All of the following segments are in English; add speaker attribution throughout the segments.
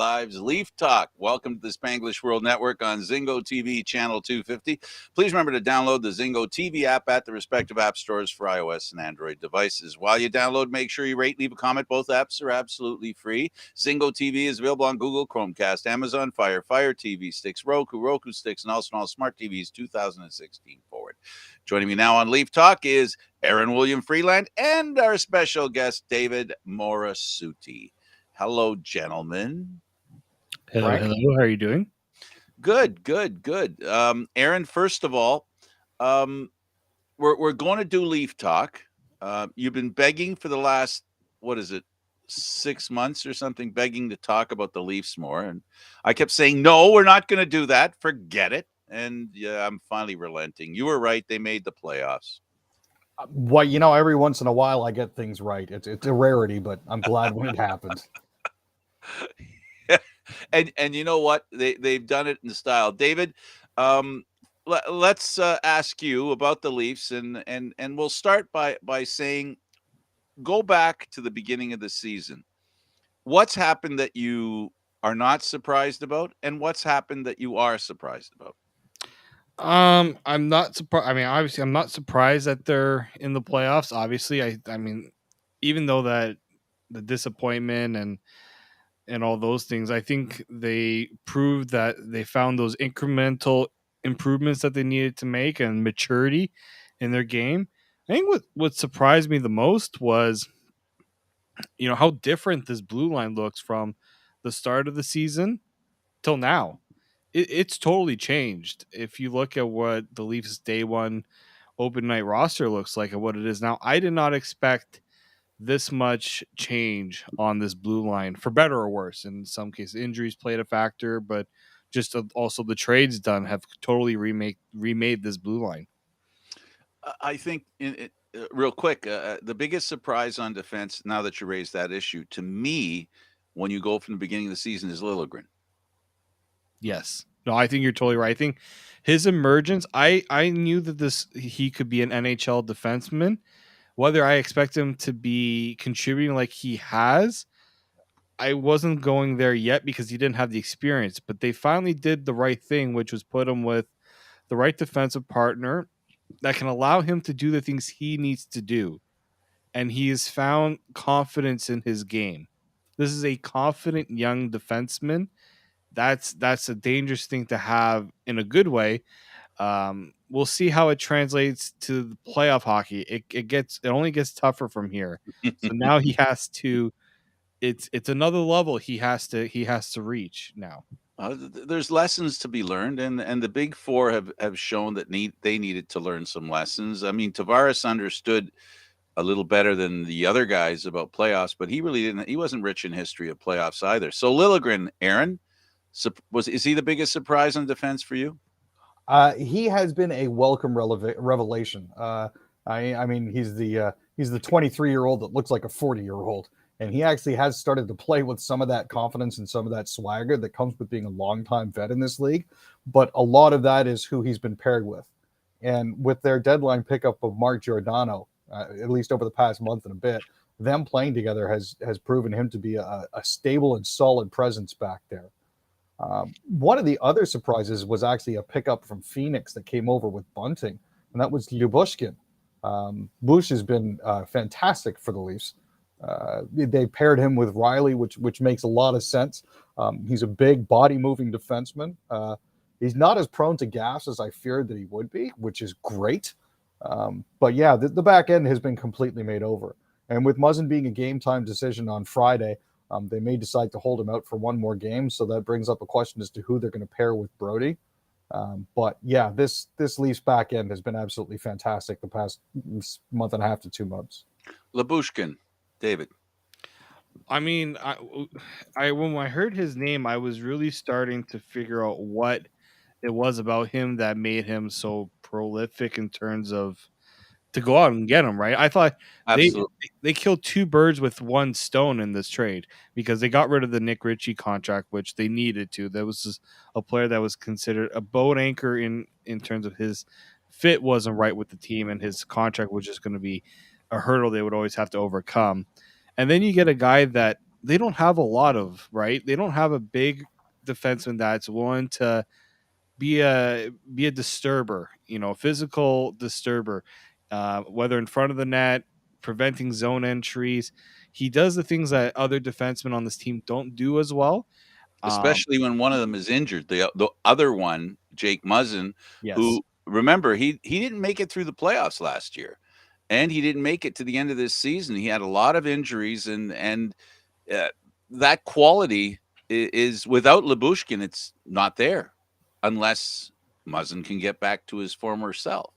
Speaker 1: Live's Leaf Talk. Welcome to the Spanglish World Network on Zingo TV channel 250. Please remember to download the Zingo TV app at the respective app stores for iOS and Android devices. While you download, make sure you rate, leave a comment. Both apps are absolutely free. Zingo TV is available on Google, Chromecast, Amazon Fire, Fire TV sticks, Roku sticks, and also on all smart TVs 2016 forward. Joining me now on Leaf Talk is Aaron William Freeland and our special guest, David Morasuti. Hello, gentlemen.
Speaker 2: Hello. How are you doing?
Speaker 1: Good. Aaron, first of all, we're going to do Leaf Talk. You've been begging for the last, 6 months or something, begging to talk about the Leafs more. And I kept saying, no, we're not going to do that. Forget it. And yeah, I'm finally relenting. You were right. They made the playoffs.
Speaker 3: Well, every once in a while I get things right. It's a rarity, but I'm glad when it happens.
Speaker 1: And you know what? They've done it in style. David, let's ask you about the Leafs, and we'll start by saying, go back to the beginning of the season. What's happened that you are not surprised about, and what's happened that you are surprised about?
Speaker 2: I'm not surprised. I mean, obviously, I'm not surprised that they're in the playoffs. Obviously, I mean, even though that the disappointment and all those things, I think they proved that they found those incremental improvements that they needed to make and maturity in their game. I think what surprised me the most was, how different this blue line looks from the start of the season till now. It's totally changed. If you look at what the Leafs day one open night roster looks like and what it is now, I did not expect this much change on this blue line, for better or worse. In some cases, injuries played a factor, but just also the trades done have totally remade this blue line.
Speaker 1: I think, real quick, the biggest surprise on defense, now that you raised that issue, to me, when you go from the beginning of the season, is Liljegren.
Speaker 2: Yes. No, I think you're totally right. I think his emergence, I knew that he could be an NHL defenseman. Whether I expect him to be contributing like he has, I wasn't going there yet because he didn't have the experience. But they finally did the right thing, which was put him with the right defensive partner that can allow him to do the things he needs to do. And he has found confidence in his game. This is a confident young defenseman. That's a dangerous thing to have in a good way. We'll see how it translates to the playoff hockey. It only gets tougher from here. So now he has to. It's another level he has to reach now.
Speaker 1: There's lessons to be learned, and the Big Four have shown that they needed to learn some lessons. I mean, Tavares understood a little better than the other guys about playoffs, but he really didn't. He wasn't rich in history of playoffs either. So Liljegren, Aaron, is he the biggest surprise on defense for you?
Speaker 3: He has been a welcome revelation. I mean, he's the 23-year-old that looks like a 40-year-old, and he actually has started to play with some of that confidence and some of that swagger that comes with being a longtime vet in this league. But a lot of that is who he's been paired with, and with their deadline pickup of Mark Giordano, at least over the past month and a bit, them playing together has proven him to be a stable and solid presence back there. One of the other surprises was actually a pickup from Phoenix that came over with Bunting, and that was Lyubushkin. Bush has been fantastic for the Leafs. They paired him with Riley, which makes a lot of sense. He's a big body-moving defenseman. He's not as prone to gas as I feared that he would be, which is great. But yeah, the back end has been completely made over. And with Muzzin being a game-time decision on Friday, they may decide to hold him out for one more game, so that brings up a question as to who they're going to pair with Brody. But yeah, this Leafs back end has been absolutely fantastic the past month and a half to 2 months.
Speaker 1: Lyubushkin, David.
Speaker 2: I mean, I when I heard his name, I was really starting to figure out what it was about him that made him so prolific in terms of to go out and get him, right? I thought they killed two birds with one stone in this trade because they got rid of the Nick Ritchie contract, which they needed to. That was just a player that was considered a boat anchor in terms of his fit wasn't right with the team, and his contract was just going to be a hurdle they would always have to overcome. And then you get a guy that they don't have a lot of, right? They don't have a big defenseman that's willing to be a disturber, physical disturber, whether in front of the net, preventing zone entries. He does the things that other defensemen on this team don't do as well.
Speaker 1: Especially when one of them is injured. The other one, Jake Muzzin,
Speaker 3: Yes.
Speaker 1: who, remember, he didn't make it through the playoffs last year, and he didn't make it to the end of this season. He had a lot of injuries, and that quality is without Lyubushkin, it's not there unless Muzzin can get back to his former self.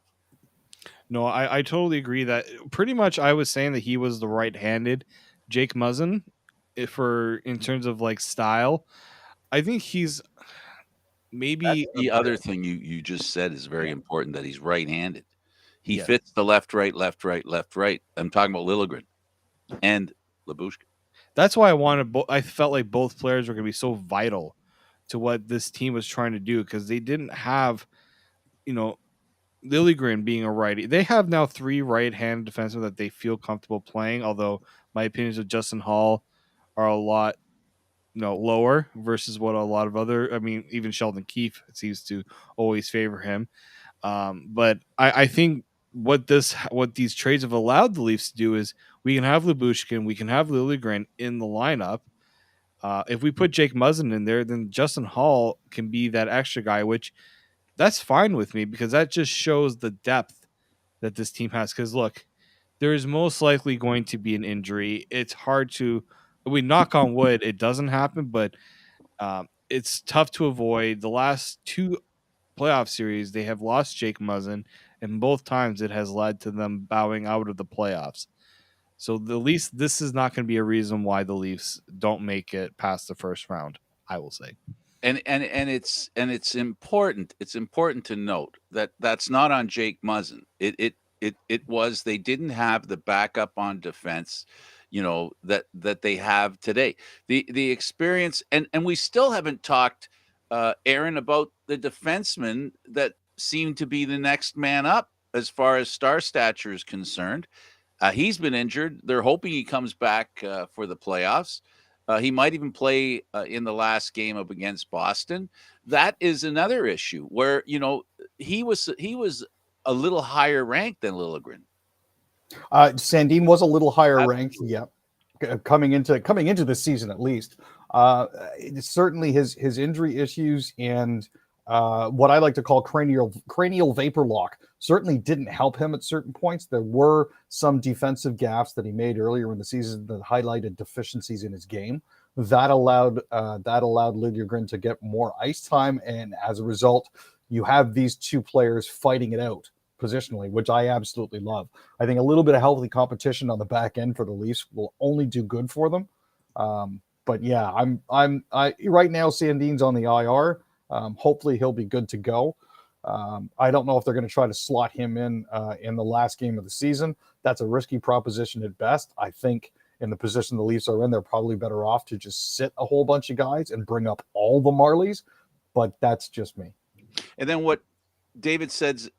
Speaker 2: No, I totally agree that pretty much I was saying that he was the right-handed Jake Muzzin for in terms of like style. I think he's maybe
Speaker 1: That's the other thing you just said is very important, that he's right-handed. He
Speaker 2: Yes.
Speaker 1: fits the left, right, left, right, left, right. I'm talking about Liljegren and Lyubushkin.
Speaker 2: That's why I felt like both players were going to be so vital to what this team was trying to do, because they didn't have, Liljegren being a righty. They have now 3 right-handed defensemen that they feel comfortable playing, although my opinions of Justin Hall are a lot lower versus what a lot of other, even Sheldon Keefe seems to always favor him. But I think what these trades have allowed the Leafs to do is we can have Lyubushkin, we can have Liljegren in the lineup. If we put Jake Muzzin in there, then Justin Hall can be that extra guy, which that's fine with me, because that just shows the depth that this team has. Because look, there is most likely going to be an injury. It's hard to, we knock on wood, it doesn't happen, but it's tough to avoid. The last 2 playoff series, they have lost Jake Muzzin, and both times it has led to them bowing out of the playoffs. So at least this is not going to be a reason why the Leafs don't make it past the first round, I will say.
Speaker 1: And it's important. It's important to note that that's not on Jake Muzzin. It was, they didn't have the backup on defense, that they have today. The experience, and we still haven't talked, Aaron, about the defenseman that seemed to be the next man up as far as star stature is concerned. He's been injured. They're hoping he comes back for the playoffs. He might even play in the last game up against Boston. That is another issue where he was a little higher ranked than Liljegren.
Speaker 3: Sandin was a little higher ranked, yeah, coming into the season at least. Certainly his injury issues and what I like to call cranial vapor lock certainly didn't help him at certain points. There were some defensive gaffes that he made earlier in the season that highlighted deficiencies in his game. That allowed Liljegren to get more ice time, and as a result, you have these 2 players fighting it out positionally, which I absolutely love. I think a little bit of healthy competition on the back end for the Leafs will only do good for them. But yeah, I right now Sandin's on the IR. Hopefully he'll be good to go. I don't know if they're going to try to slot him in the last game of the season. That's a risky proposition at best. I think in the position the Leafs are in, they're probably better off to just sit a whole bunch of guys and bring up all the Marlies. But that's just me.
Speaker 1: And then what David said's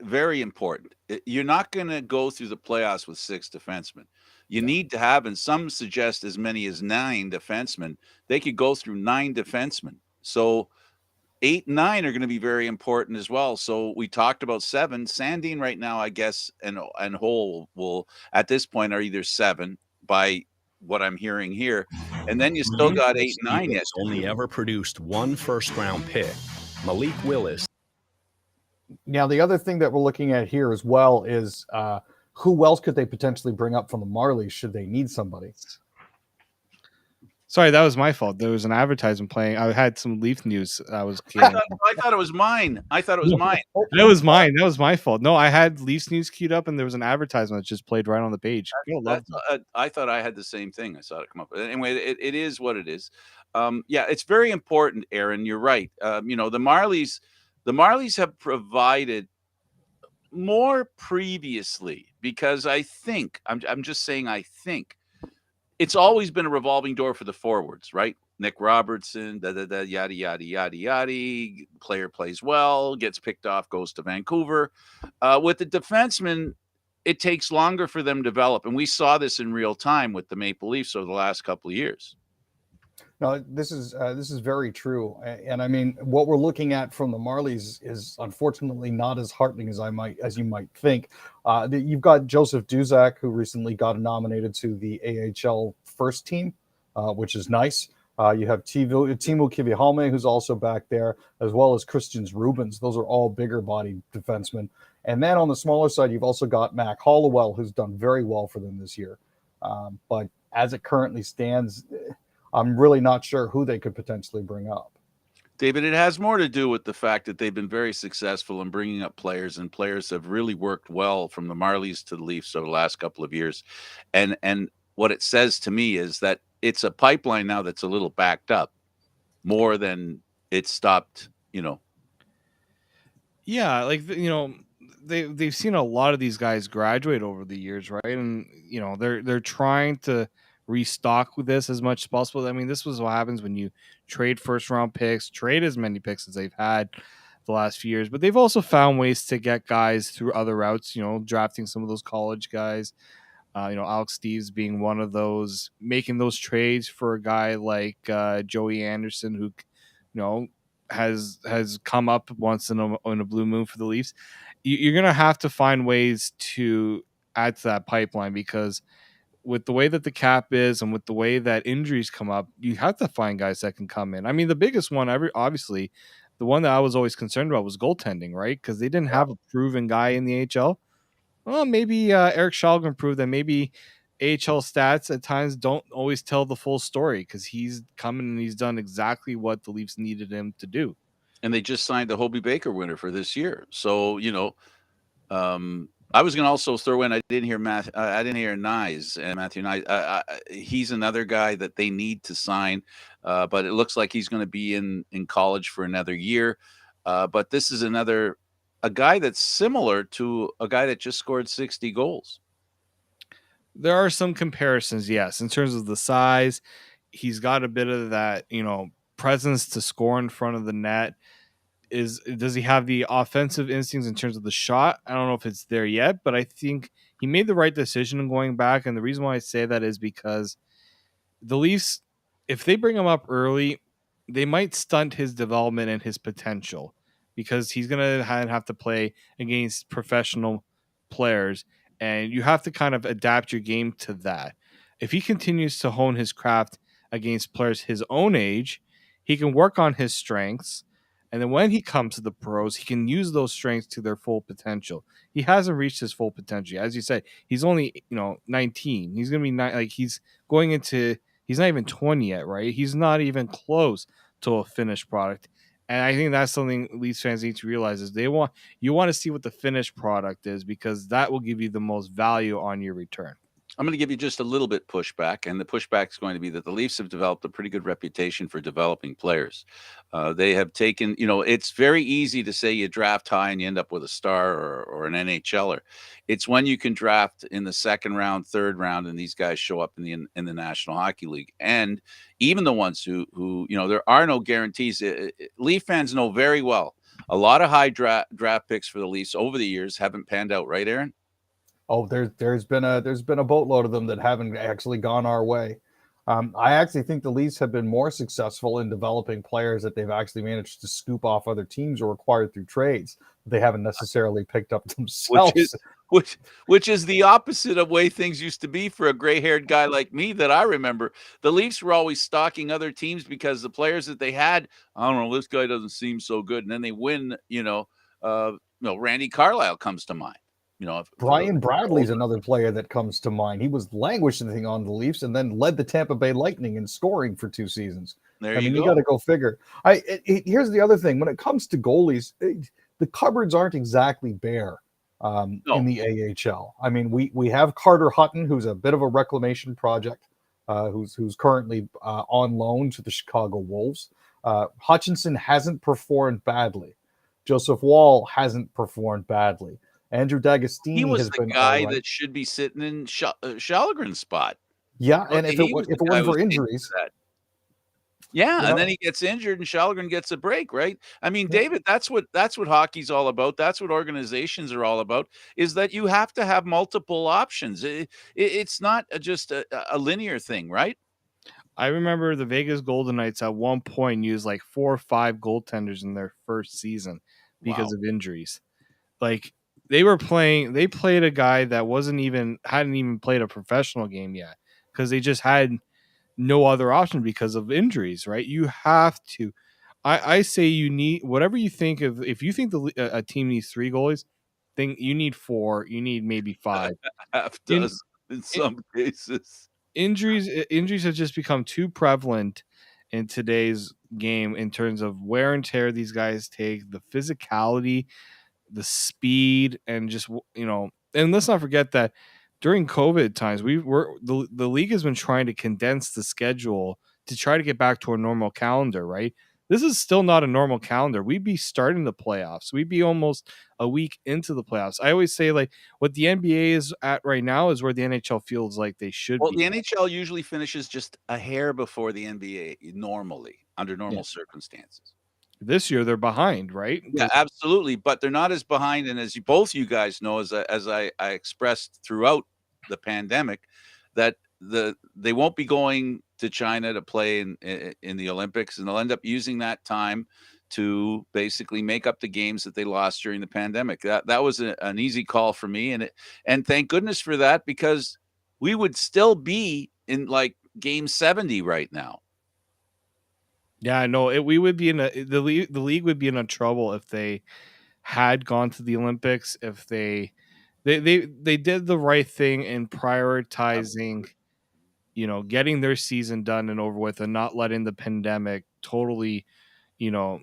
Speaker 1: very important. You're not going to go through the playoffs with 6 defensemen. You need to have, and some suggest as many as 9 defensemen. They could go through 9 defensemen. So 8 and 9 are going to be very important as well. So we talked about 7. Sandin right now, I guess, and Hole will at this point are either 7 by what I'm hearing here, and then you still got 8 and 9 yet.
Speaker 4: Only ever produced 1 first-round pick. Malik Willis.
Speaker 3: Now, the other thing that we're looking at here as well is who else could they potentially bring up from the Marlies should they need somebody?
Speaker 2: Sorry, that was my fault. There was an advertisement playing. I had some Leaf news.
Speaker 1: I thought it was mine.
Speaker 2: That was mine. That was my fault. No, I had Leafs news queued up, and there was an advertisement that just played right on the page.
Speaker 1: I thought I had the same thing. I saw it come up. Anyway, it is what it is. Yeah, it's very important, Aaron. You're right. The Marlies have provided more previously, because I think I'm just saying I think it's always been a revolving door for the forwards, right? Nick Robertson, yada yada yada yada. Player plays well, gets picked off, goes to Vancouver. With the defensemen, it takes longer for them to develop. And we saw this in real time with the Maple Leafs over the last couple of years.
Speaker 3: No, this is very true, and I mean what we're looking at from the Marlies is unfortunately not as heartening as you might think. You've got Joseph Duszak, who recently got nominated to the AHL first team, which is nice. You have Timo Kivihalme, who's also back there, as well as Christians Rubens. Those are all bigger bodied defensemen. And then on the smaller side, you've also got Mac Hollowell, who's done very well for them this year. But as it currently stands, I'm really not sure who they could potentially bring up.
Speaker 1: David, it has more to do with the fact that they've been very successful in bringing up players, and players have really worked well from the Marlies to the Leafs over the last couple of years. And what it says to me is that it's a pipeline now that's a little backed up more than it stopped,
Speaker 2: Yeah, like they've seen a lot of these guys graduate over the years, right? And they're trying to restock with this as much as possible. I mean, this was what happens when you trade first round picks, trade as many picks as they've had the last few years, but they've also found ways to get guys through other routes, drafting some of those college guys. Alex Steves being one of those, making those trades for a guy like Joey Anderson, who, has come up once in a blue moon for the Leafs. You're going to have to find ways to add to that pipeline, because with the way that the cap is and with the way that injuries come up, you have to find guys that can come in. I mean, the biggest one, obviously, the one that I was always concerned about was goaltending, right? Because they didn't have a proven guy in the AHL. Well, maybe Eric Schalgren proved that maybe AHL stats at times don't always tell the full story, because he's come in and he's done exactly what the Leafs needed him to do.
Speaker 1: And they just signed the Hobey Baker winner for this year. So, I was going to also throw in, I didn't hear Nyes, and Matthew Nyes. He's another guy that they need to sign, but it looks like he's going to be in college for another year. But this is a guy that's similar to a guy that just scored 60 goals.
Speaker 2: There are some comparisons, yes, in terms of the size. He's got a bit of that, presence to score in front of the net. Does he have the offensive instincts in terms of the shot? I don't know if it's there yet, but I think he made the right decision in going back. And the reason why I say that is because the Leafs, if they bring him up early, they might stunt his development and his potential, because he's going to have to play against professional players, and you have to kind of adapt your game to that. If he continues to hone his craft against players his own age, he can work on his strengths, and then when he comes to the pros, he can use those strengths to their full potential. He hasn't reached his full potential. As you said, he's only 19. He's going to be he's going into, he's not even 20 yet, right? He's not even close to a finished product. And I think that's something Leafs fans need to realize, is you want to see what the finished product is, because that will give you the most value on your return.
Speaker 1: I'm going to give you just a little bit pushback, and the pushback is going to be that the Leafs have developed a pretty good reputation for developing players. They have taken, it's very easy to say you draft high and you end up with a star or an NHLer. It's when you can draft in the second round, third round, and these guys show up in the National Hockey League. And even the ones who there are no guarantees. Leaf fans know very well a lot of high draft picks for the Leafs over the years haven't panned out, right, Aaron?
Speaker 3: Oh, there's been a boatload of them that haven't actually gone our way. I actually think the Leafs have been more successful in developing players that they've actually managed to scoop off other teams or acquired through trades that they haven't necessarily picked up themselves.
Speaker 1: Which is the opposite of way things used to be for a gray-haired guy like me that I remember. The Leafs were always stocking other teams because the players that they had, I don't know, this guy doesn't seem so good, and then they win. Randy Carlyle comes to mind.
Speaker 3: Brian Bradley's another player that comes to mind. He was languishing on the Leafs and then led the Tampa Bay Lightning in scoring for 2 seasons. You got to go figure. Here's the other thing. When it comes to goalies, the cupboards aren't exactly bare in the AHL. I mean, we have Carter Hutton, who's a bit of a reclamation project, who's currently on loan to the Chicago Wolves. Hutchinson hasn't performed badly. Joseph Wall hasn't performed badly. Andrew D'Agostini
Speaker 1: has been the guy that should be sitting in Schalgren's spot.
Speaker 3: Yeah, and if it wasn't for injuries,
Speaker 1: Yeah,
Speaker 3: You
Speaker 1: and
Speaker 3: know?
Speaker 1: then he gets injured and Shalgren gets a break, right? I mean,
Speaker 3: Yeah.
Speaker 1: David, that's what hockey's all about. That's what organizations are all about, is that you have to have multiple options. It's not just a linear thing, right?
Speaker 2: I remember the Vegas Golden Knights at one point used like 4 or 5 goaltenders in their first season because
Speaker 1: Wow.
Speaker 2: of injuries. Like they played a guy that hadn't even played a professional game yet because they just had no other option because of injuries, right? You have to. I say you need whatever you think of. If you think a team needs 3 goalies, think you need 4. You need maybe 5.
Speaker 1: Half
Speaker 2: In,
Speaker 1: dozen in some cases.
Speaker 2: injuries have just become too prevalent in today's game in terms of wear and tear these guys take, the physicality, the speed, and just and let's not forget that during COVID times the league has been trying to condense the schedule to try to get back to a normal calendar, right? This is still not a normal calendar. We'd be starting the playoffs. We'd be almost a week into the playoffs. I always say, like, what the NBA is at right now is where the NHL feels like they should
Speaker 1: Well,
Speaker 2: be.
Speaker 1: the NHL usually finishes just a hair before the NBA normally, under
Speaker 2: Yeah.
Speaker 1: normal circumstances.
Speaker 2: This year they're behind, right?
Speaker 1: Yeah, absolutely, but they're not as behind, and as you guys know, as I expressed throughout the pandemic, that they won't be going to China to play in the Olympics, and they'll end up using that time to basically make up the games that they lost during the pandemic. That was an easy call for me, and thank goodness for that, because we would still be in, like, game 70 right now.
Speaker 2: Yeah, I know. We would be in the league would be in a trouble if they had gone to the Olympics. If they did the right thing in prioritizing, getting their season done and over with, and not letting the pandemic totally, you know,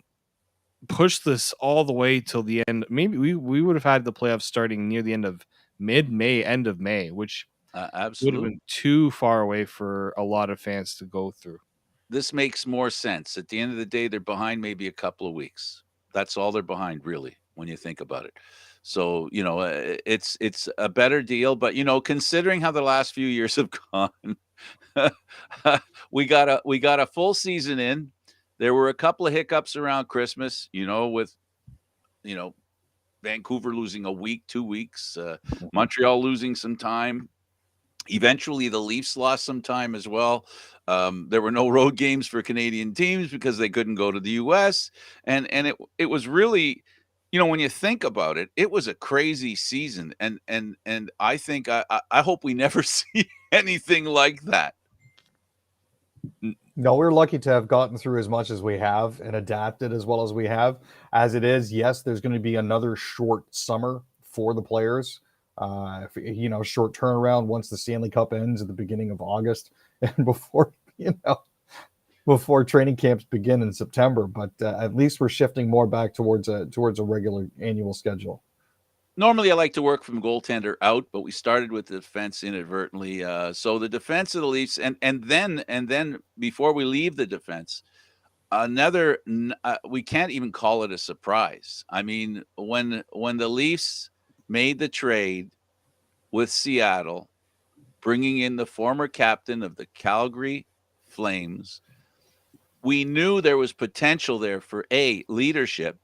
Speaker 2: push this all the way till the end. Maybe we would have had the playoffs starting near the end of mid-May, end of May, which would have
Speaker 1: Absolutely.
Speaker 2: been too far away for a lot of fans to go through.
Speaker 1: This makes more sense. At the end of the day, they're behind maybe a couple of weeks. That's all they're behind, really, when you think about it. So, it's a better deal, but, considering how the last few years have gone, we got a full season in. There were a couple of hiccups around Christmas, with, you know, Vancouver losing a week, 2 weeks, Montreal losing some time. Eventually, the Leafs lost some time as well. There were no road games for Canadian teams because they couldn't go to the US, and it was really, when you think about it, it was a crazy season, and I think I hope we never see anything like that.
Speaker 3: No, we're lucky to have gotten through as much as we have and adapted as well as we have. As it is, yes, there's going to be another short summer for the players. Short turnaround once the Stanley Cup ends at the beginning of August, and before training camps begin in September. But at least we're shifting more back towards a regular annual schedule.
Speaker 1: Normally, I like to work from goaltender out, but we started with the defense inadvertently. So the defense of the Leafs, and then before we leave the defense, we can't even call it a surprise. I mean, when the Leafs made the trade with Seattle, bringing in the former captain of the Calgary Flames, we knew there was potential there for A, leadership,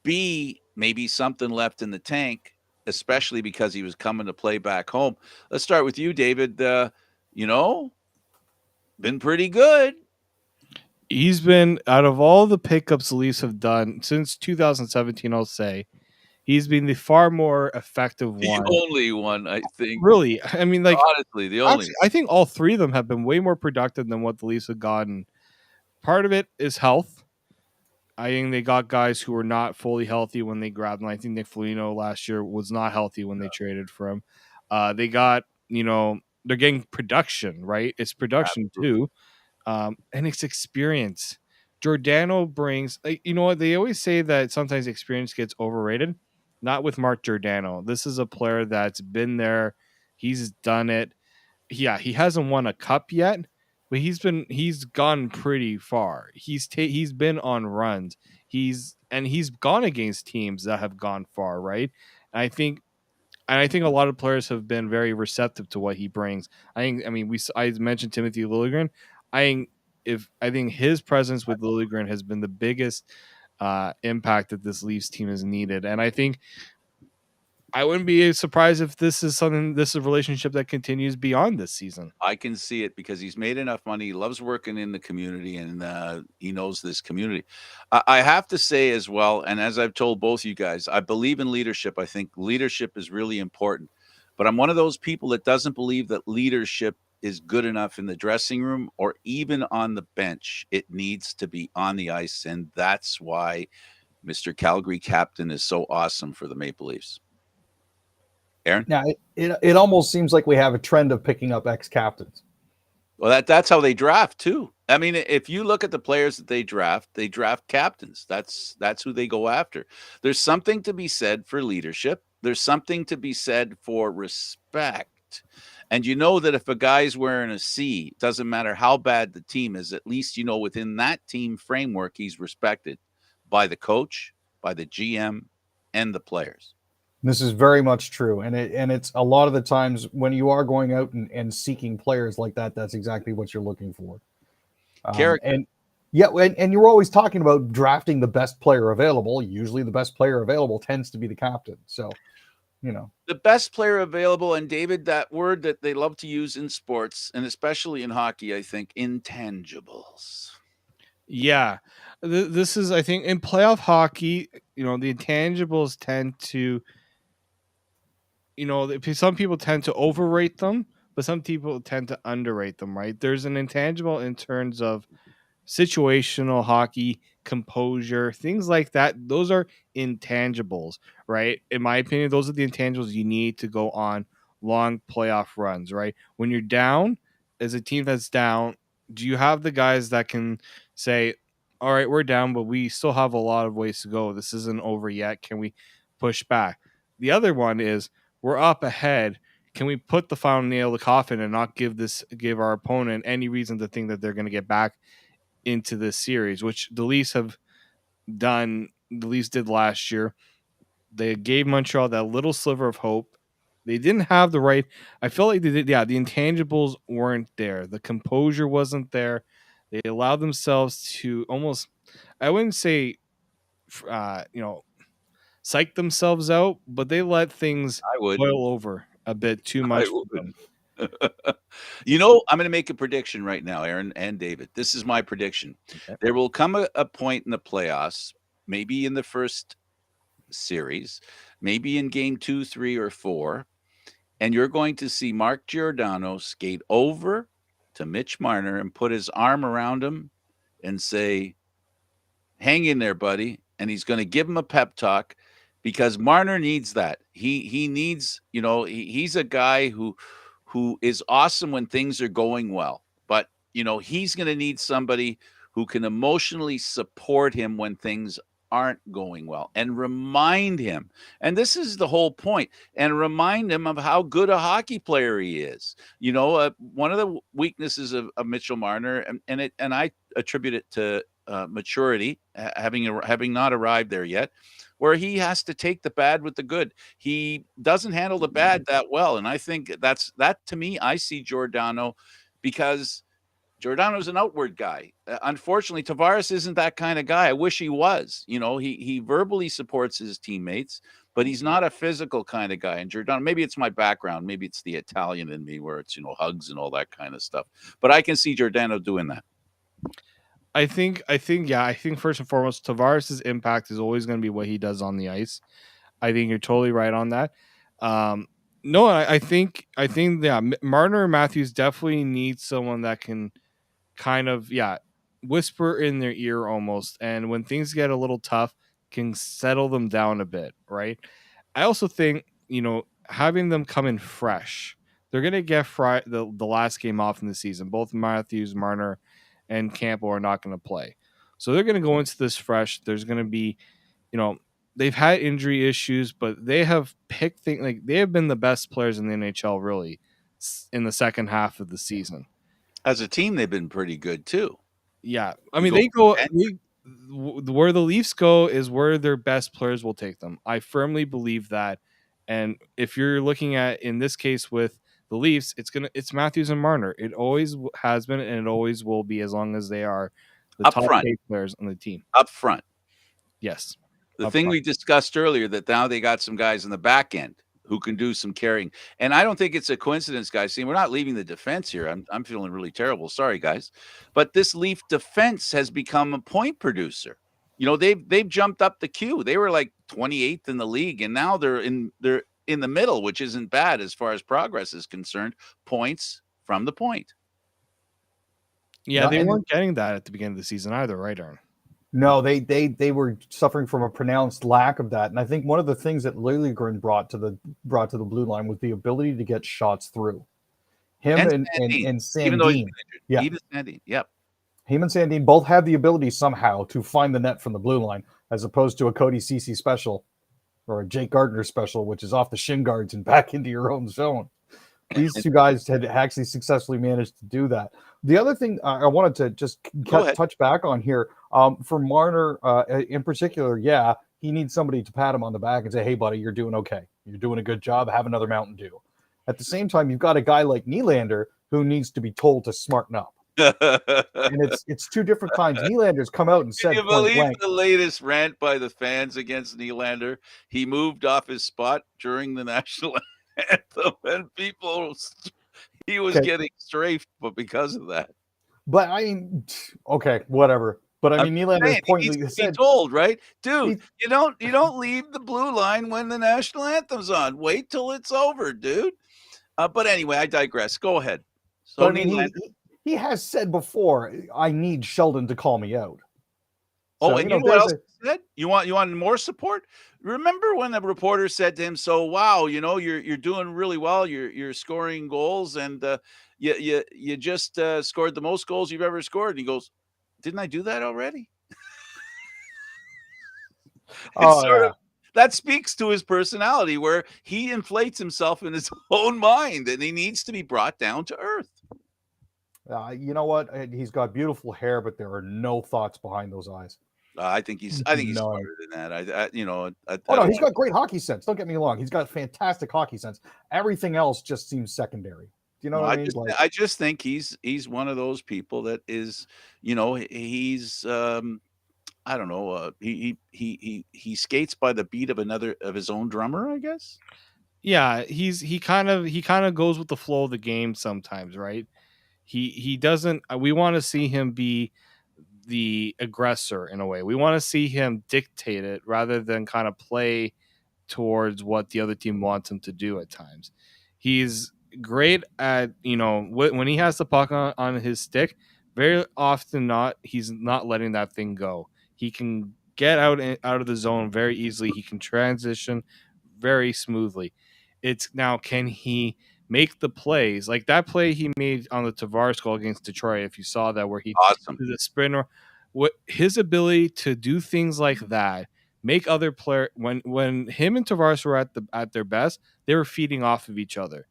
Speaker 1: B, maybe something left in the tank, especially because he was coming to play back home. Let's start with you, David. Been pretty good.
Speaker 2: He's been, out of all the pickups the Leafs have done since 2017, I'll say, he's been the far more effective
Speaker 1: The
Speaker 2: one.
Speaker 1: only one, I think.
Speaker 2: Really, I mean, like,
Speaker 1: Honestly, the only
Speaker 2: actually, I think all 3 of them have been way more productive than what the Leafs have gotten. Part of it is health. I think they got guys who were not fully healthy when they grabbed them. I think Nick Foligno last year was not healthy when they traded for him. They got, they're getting production, right? It's production too. And it's experience. Giordano brings, you know what? They always say that sometimes experience gets overrated. Not with Mark Giordano. This is a player that's been there. He's done it. Yeah, he hasn't won a cup yet, but he's gone pretty far. He's been on runs. He's gone against teams that have gone far, right? And I think a lot of players have been very receptive to what he brings. I mean, I mentioned Timothy Liljegren. I think I think his presence with Liljegren has been the biggest impact that this Leafs team has needed. And I think I wouldn't be surprised if this is a relationship that continues beyond this season.
Speaker 1: I can see it because he's made enough money. He loves working in the community, and he knows this community. I have to say as well, and as I've told both you guys, I believe in leadership. I think leadership is really important. But I'm one of those people that doesn't believe that leadership is good enough in the dressing room or even on the bench. It needs to be on the ice, and that's why Mr. Calgary captain is so awesome for the Maple Leafs. Aaron?
Speaker 3: Now, it almost seems like we have a trend of picking up ex-captains.
Speaker 1: Well, that's how they draft too. I mean, if you look at the players that they draft captains. That's who they go after. There's something to be said for leadership. There's something to be said for respect. And you know that if a guy's wearing a C, it doesn't matter how bad the team is, at least you know within that team framework he's respected by the coach, by the GM, and the players.
Speaker 3: This is very much true. And it's a lot of the times when you are going out and seeking players like that, that's exactly what you're looking for. And you're always talking about drafting the best player available. Usually the best player available tends to be the captain. So,
Speaker 1: the best player available, and David, that word that they love to use in sports and especially in hockey, I think, intangibles.
Speaker 2: Yeah. This is, I think, in playoff hockey, the intangibles tend to, some people tend to overrate them, but some people tend to underrate them, right? There's an intangible in terms of situational hockey, composure, things like that. Those are intangibles, right? In my opinion, those are the intangibles you need to go on long playoff runs, right? When you're down, as a team that's down, do you have the guys that can say, all right, we're down, but we still have a lot of ways to go. This isn't over yet. Can we push back? The other one is we're up ahead. Can we put the final nail in the coffin and not give our opponent any reason to think that they're going to get back into this series, which the Leafs have done. The Leafs did last year. They gave Montreal that little sliver of hope. They didn't have the right. I felt like they did. Yeah, the intangibles weren't there. The composure wasn't there. They allowed themselves to almost, I wouldn't say, psych themselves out, but they let things boil over a bit too much.
Speaker 1: I'm going to make a prediction right now, Aaron and David. This is my prediction. Okay. There will come a point in the playoffs, maybe in the first series, maybe in game 2, 3, or 4, and you're going to see Mark Giordano skate over to Mitch Marner and put his arm around him and say, hang in there, buddy. And he's going to give him a pep talk because Marner needs that. He needs, he's a guy who is awesome when things are going well. But, he's going to need somebody who can emotionally support him when things aren't going well and remind him. And this is the whole point. And remind him of how good a hockey player he is. One of the weaknesses of Mitchell Marner, and I attribute it to maturity, having not arrived there yet, where he has to take the bad with the good. He doesn't handle the bad that well. And I think that to me, I see Giordano because Giordano's an outward guy. Unfortunately, Tavares isn't that kind of guy. I wish he was. He verbally supports his teammates, but he's not a physical kind of guy. And Giordano, maybe it's my background. Maybe it's the Italian in me where it's, hugs and all that kind of stuff. But I can see Giordano doing that.
Speaker 2: I think first and foremost, Tavares' impact is always going to be what he does on the ice. I think you're totally right on that. I think Marner and Matthews definitely need someone that can kind of, whisper in their ear almost. And when things get a little tough, can settle them down a bit, right? I also think, having them come in fresh, they're going to get the last game off in the season. Both Matthews, Marner, and Campbell are not going to play. So they're going to go into this fresh. There's going to be, they've had injury issues, but they have picked things like they have been the best players in the NHL really in the second half of the season.
Speaker 1: As a team, they've been pretty good too.
Speaker 2: Yeah. I mean, where the Leafs go is where their best players will take them. I firmly believe that. And if you're looking at, in this case with the the Leafs, it's Matthews and Marner. It always has been, and it always will be as long as they are the
Speaker 1: Up
Speaker 2: top
Speaker 1: front.
Speaker 2: paid players on the team.
Speaker 1: Up front.
Speaker 2: Yes.
Speaker 1: The
Speaker 2: Up
Speaker 1: thing
Speaker 2: front.
Speaker 1: we discussed earlier, that now they got some guys in the back end who can do some carrying. And I don't think it's a coincidence, guys. See, we're not leaving the defense here. I'm feeling really terrible. Sorry, guys. But this Leaf defense has become a point producer. You know, they've jumped up the queue. They were like 28th in the league, and now they're in the middle, which isn't bad as far as progress is concerned. Points from the point.
Speaker 2: Yeah,
Speaker 3: No,
Speaker 2: they
Speaker 3: and-
Speaker 2: weren't getting that at the beginning of the season either, right, Aaron?
Speaker 3: No, they were suffering from a pronounced lack of that, and I think one of the things that Liljegren brought to the blue line was the ability to get shots through. Him and Sandin,
Speaker 1: even though he's injured.
Speaker 3: Yeah.
Speaker 1: Even Sandin, yep.
Speaker 3: Him and Sandin both had the ability somehow to find the net from the blue line, as opposed to a Cody Ceci special or a Jake Gardner special, which is off the shin guards and back into your own zone. These two guys had actually successfully managed to do that. The other thing I wanted to just touch back on here, for Marner in particular, yeah, he needs somebody to pat him on the back and say, hey, buddy, you're doing okay. You're doing a good job. Have another Mountain Dew. At the same time, you've got a guy like Nylander who needs to be told to smarten up. And it's two different kinds. Nylander's come out and said,
Speaker 1: can you believe the latest rant by the fans against Nylander? He moved off his spot during the national anthem, and he was getting strafed, but because of that.
Speaker 3: But I mean, okay, whatever. But I mean, Nylander's point
Speaker 1: said, told, right, dude, you don't leave the blue line when the national anthem's on. Wait till it's over, dude. But anyway, I digress. Go ahead. So
Speaker 3: I mean, he has said before, I need Sheldon to call me out.
Speaker 1: Oh, so, and you know what else he said? You want more support? Remember when the reporter said to him, "So wow, you're doing really well. You're scoring goals, and you just scored the most goals you've ever scored." And he goes, "Didn't I do that already?" That speaks to his personality, where he inflates himself in his own mind, and he needs to be brought down to earth.
Speaker 3: You know what? He's got beautiful hair, but there are no thoughts behind those eyes.
Speaker 1: I think he's smarter than that.
Speaker 3: He's got great hockey sense. Don't get me wrong. He's got fantastic hockey sense. Everything else just seems secondary. Do you know what I mean?
Speaker 1: I just think he's one of those people that is, he's I don't know. He skates by the beat of his own drummer, I guess.
Speaker 2: Yeah, he kind of goes with the flow of the game sometimes, right? He doesn't. We want to see him be the aggressor in a way. We want to see him dictate it rather than kind of play towards what the other team wants him to do at times. He's great at, when he has the puck on his stick, very often he's not letting that thing go. He can get out of the zone very easily. He can transition very smoothly. It's now, can he make the plays like that play he made on the Tavares goal against Detroit? If you saw that, where he did the sprinter, what his ability to do things like that, make other player when him and Tavares were at their best, they were feeding off of each other.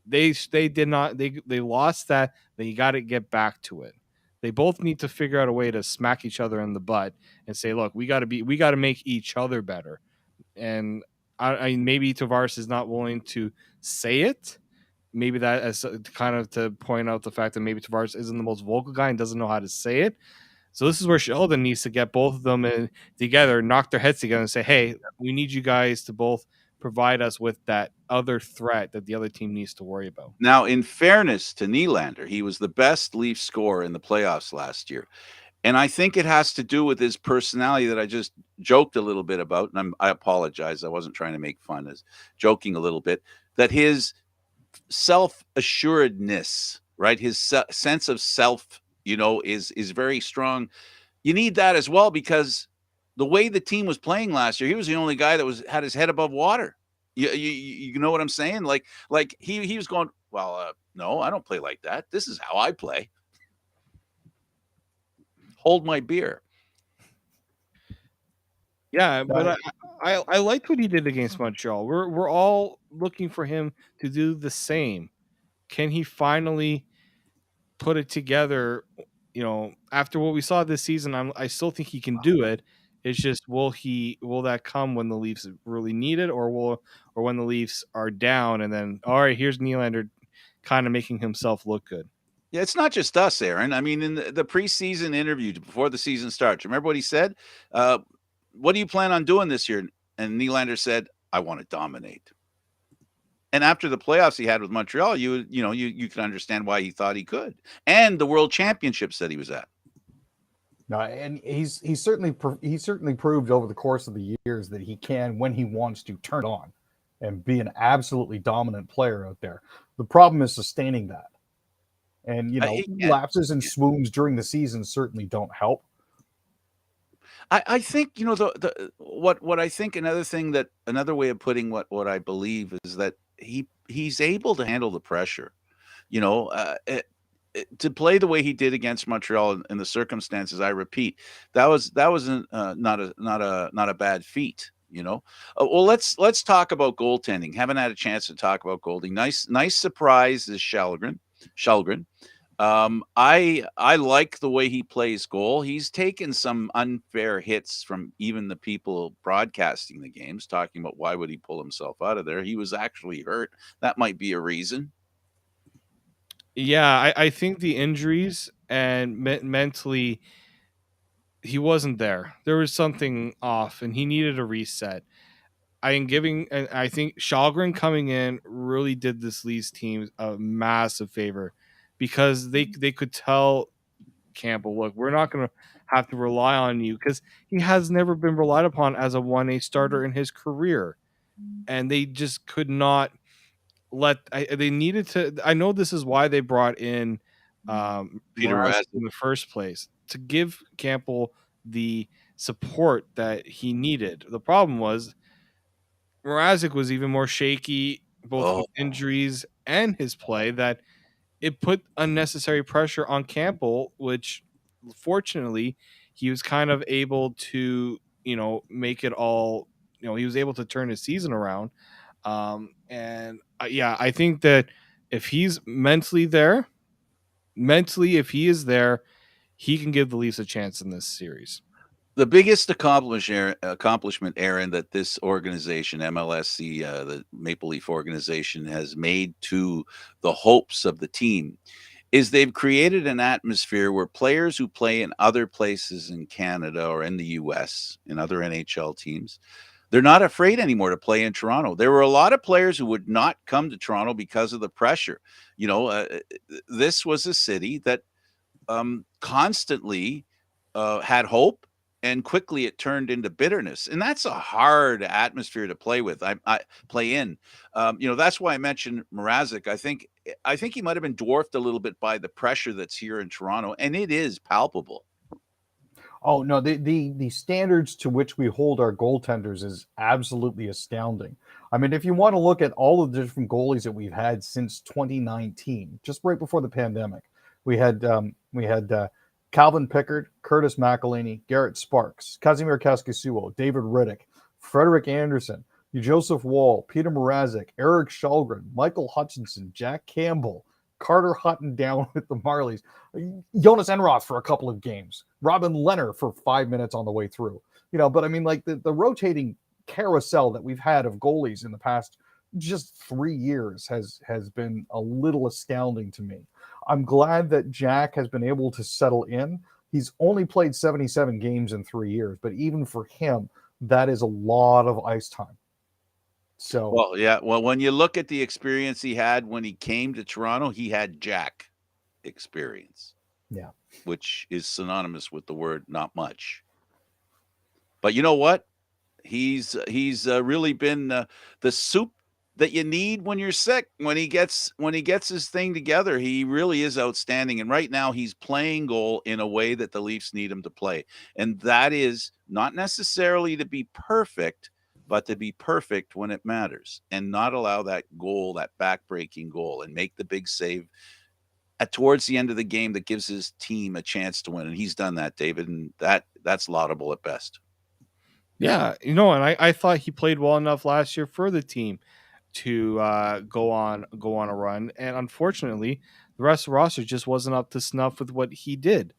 Speaker 2: They did not. They lost that. They got to get back to it. They both need to figure out a way to smack each other in the butt and say, look, we got to make each other better. And I maybe Tavares is not willing to say it. Maybe that as kind of to point out the fact that maybe Tavares isn't the most vocal guy and doesn't know how to say it. So this is where Sheldon needs to get both of them together, knock their heads together and say, hey, we need you guys to both provide us with that other threat that the other team needs to worry about.
Speaker 1: Now, in fairness to Nylander, he was the best Leaf scorer in the playoffs last year. And I think it has to do with his personality that I just joked a little bit about. And I apologize. I wasn't trying to make fun, as joking a little bit, that his self-assuredness, right? His sense of self, is very strong. You need that as well, because the way the team was playing last year, he was the only guy that had his head above water. You know what I'm saying? Like he was going, well, no, I don't play like that. This is how I play. Hold my beer.
Speaker 2: Yeah, but I liked what he did against Montreal. We're all looking for him to do the same. Can he finally put it together? After what we saw this season, I still think he can do it. It's just, will that come when the Leafs really need it, or when the Leafs are down, and then, all right, here's Nylander, kind of making himself look good.
Speaker 1: Yeah, it's not just us, Aaron. I mean, in the preseason interview before the season starts, remember what he said? What do you plan on doing this year? And Nylander said, I want to dominate. And after the playoffs he had with Montreal, you can understand why he thought he could. And the World Championships that he was at.
Speaker 3: No, and he's certainly proved over the course of the years that he can, when he wants to, turn it on and be an absolutely dominant player out there. The problem is sustaining that. And lapses and swoons during the season certainly don't help.
Speaker 1: I think what I think another way of putting what I believe is that he's able to handle the pressure. To play the way he did against Montreal in the circumstances, I repeat, that was not a bad feat. Well, let's talk about goaltending. Haven't had a chance to talk about goalie. Nice surprise is Shalgren. I like the way he plays goal. He's taken some unfair hits from even the people broadcasting the games, talking about why would he pull himself out of there. He was actually hurt. That might be a reason.
Speaker 2: Yeah, I think the injuries and mentally, he wasn't there. There was something off, and he needed a reset. I think Shalgren coming in really did this Leafs team a massive favor, because they could tell Campbell, look, we're not going to have to rely on you, because he has never been relied upon as a 1A starter in his career, and they just could not they needed to. I know this is why they brought in
Speaker 1: Peter
Speaker 2: Mrazek in the first place, to give Campbell the support that he needed. The problem was Mrazek was even more shaky, both with injuries and his play, that it put unnecessary pressure on Campbell, which fortunately he was kind of able to, make it all, he was able to turn his season around. I think that if he's if he is there, he can give the Leafs a chance in this series.
Speaker 1: The biggest accomplishment, Aaron, that this organization, MLSC, the Maple Leaf organization, has made to the hopes of the team is they've created an atmosphere where players who play in other places in Canada or in the US, in other NHL teams, they're not afraid anymore to play in Toronto. There were a lot of players who would not come to Toronto because of the pressure. This was a city that constantly had hope, and quickly it turned into bitterness, and that's a hard atmosphere to play with. I play in. That's why I mentioned Mrazek. I think he might have been dwarfed a little bit by the pressure that's here in Toronto, and it is palpable.
Speaker 3: Oh no, the standards to which we hold our goaltenders is absolutely astounding. I mean, if you want to look at all of the different goalies that we've had since 2019, just right before the pandemic, we had Calvin Pickard, Curtis McElhinney, Garrett Sparks, Kazimir Kaskisuo, David Riddick, Frederick Anderson, Joseph Wall, Peter Mrazek, Eric Shalgren, Michael Hutchinson, Jack Campbell, Carter Hutton down with the Marlies, Jonas Enroth for a couple of games, Robin Leonard for 5 minutes on the way through. But I mean, like the rotating carousel that we've had of goalies in the past just 3 years has been a little astounding to me. I'm glad that Jack has been able to settle in. He's only played 77 games in 3 years, but even for him, that is a lot of ice time. So,
Speaker 1: well, when you look at the experience he had when he came to Toronto, he had Jack experience.
Speaker 3: Yeah.
Speaker 1: Which is synonymous with the word not much. But you know what? He's really been the soup that you need when you're sick. When he gets his thing together, he really is outstanding. And right now he's playing goal in a way that the Leafs need him to play. And that is not necessarily to be perfect, but to be perfect when it matters, and not allow that goal, that back-breaking goal, and make the big save towards the end of the game that gives his team a chance to win. And he's done that, David, and that's laudable at best.
Speaker 2: Yeah, and I thought he played well enough last year for the team to go on a run, and unfortunately, the rest of the roster just wasn't up to snuff with what he did,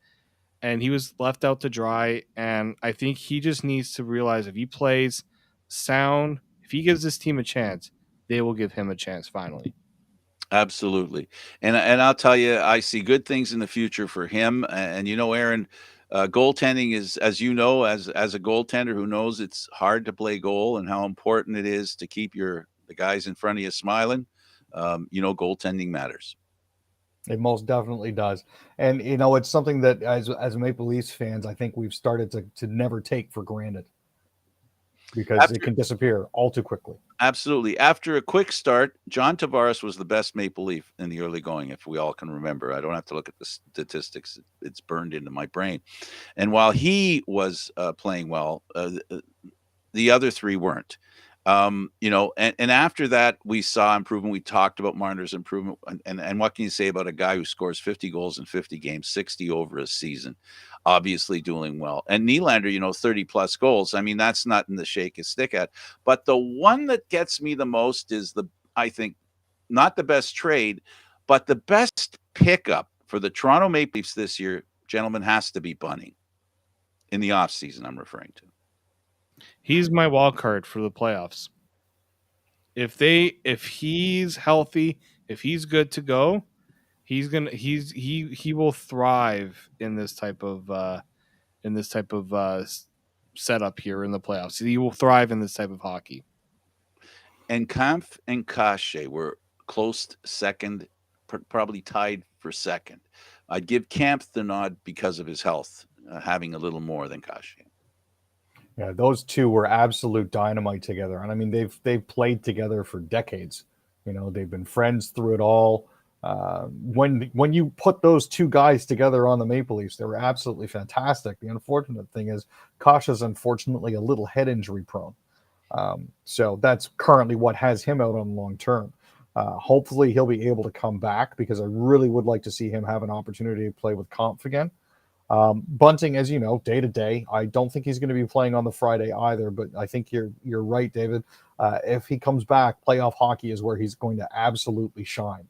Speaker 2: and he was left out to dry. And I think he just needs to realize, if he plays sound, if he gives this team a chance, they will give him a chance finally.
Speaker 1: Absolutely. And I'll tell you, I see good things in the future for him. And Aaron, goaltending is, as you know, as a goaltender who knows it's hard to play goal and how important it is to keep the guys in front of you smiling. Goaltending matters.
Speaker 3: It most definitely does. And, it's something that as Maple Leafs fans, I think we've started to never take for granted because it can disappear all too quickly.
Speaker 1: Absolutely. After a quick start, John Tavares was the best Maple Leaf in the early going, if we all can remember. I don't have to look at the statistics. It's burned into my brain. And while he was playing well, the other three weren't. And after that, we saw improvement. We talked about Marner's improvement. And what can you say about a guy who scores 50 goals in 50 games, 60 over a season, obviously doing well. And Nylander, 30 plus goals. I mean, that's nothing to shake his stick at. But the one that gets me the most is I think, not the best trade, but the best pickup for the Toronto Maple Leafs this year, gentlemen, has to be Bunning in the offseason I'm referring to.
Speaker 2: He's my wild card for the playoffs. If he's healthy, if he's good to go, he will thrive in this type of setup here in the playoffs. He will thrive in this type of hockey.
Speaker 1: And Kampf and Kashe were close second, probably tied for second. I'd give Kampf the nod because of his health, having a little more than Kashe.
Speaker 3: Yeah, those two were absolute dynamite together. And I mean, they've played together for decades. They've been friends through it all. When you put those two guys together on the Maple Leafs, they were absolutely fantastic. The unfortunate thing is Kasha's unfortunately a little head injury prone. So that's currently what has him out on long term. Hopefully he'll be able to come back because I really would like to see him have an opportunity to play with Kampf again. Bunting, as you know, day to day, I don't think he's going to be playing on the Friday either, but I think you're right, David. If he comes back, playoff hockey is where he's going to absolutely shine.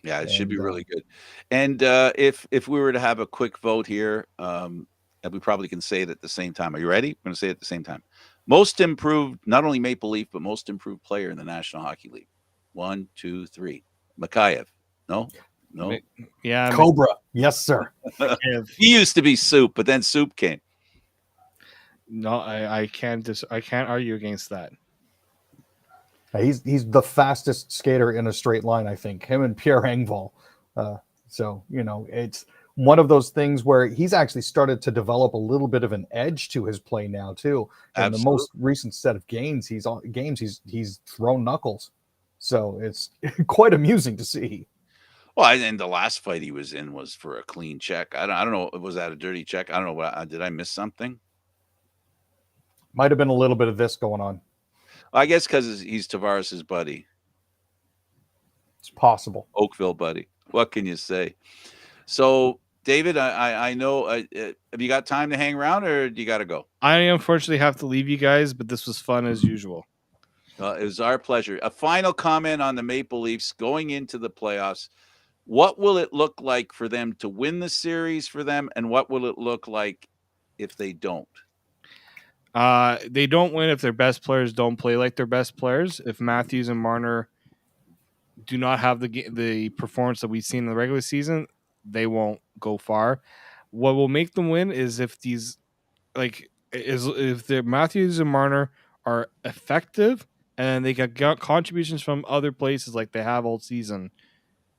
Speaker 1: Yeah, it should be really good. And if we were to have a quick vote here, and we probably can say it at the same time. Are you ready? We're going to say it at the same time. Most improved, not only Maple Leaf, but most improved player in the National Hockey League. 1, 2, 3. Mikheyev. No?
Speaker 2: Yeah.
Speaker 3: Cobra. Yes, sir.
Speaker 1: He used to be Soup, but then Soup came.
Speaker 2: No, I can't argue against that.
Speaker 3: He's the fastest skater in a straight line, I think. Him and Pierre Engvall. So it's one of those things where he's actually started to develop a little bit of an edge to his play now too. In the most recent set of games, he's thrown knuckles. So it's quite amusing to see.
Speaker 1: Well, and the last fight he was in was for a clean check. I don't know. Was that a dirty check? I don't know. Did I miss something?
Speaker 3: Might have been a little bit of this going on.
Speaker 1: I guess because he's Tavares' buddy.
Speaker 3: It's possible.
Speaker 1: Oakville buddy. What can you say? So, David, I know. Have you got time to hang around, or do you got to go?
Speaker 2: I unfortunately have to leave you guys, but this was fun as usual.
Speaker 1: It was our pleasure. A final comment on the Maple Leafs going into the playoffs. What will it look like for them to win the series for them, and what will it look like if they don't?
Speaker 2: They don't win if their best players don't play like their best players. If Matthews and Marner do not have the performance that we've seen in the regular season, they won't go far. What will make them win is if if the Matthews and Marner are effective and they get contributions from other places like they have all season.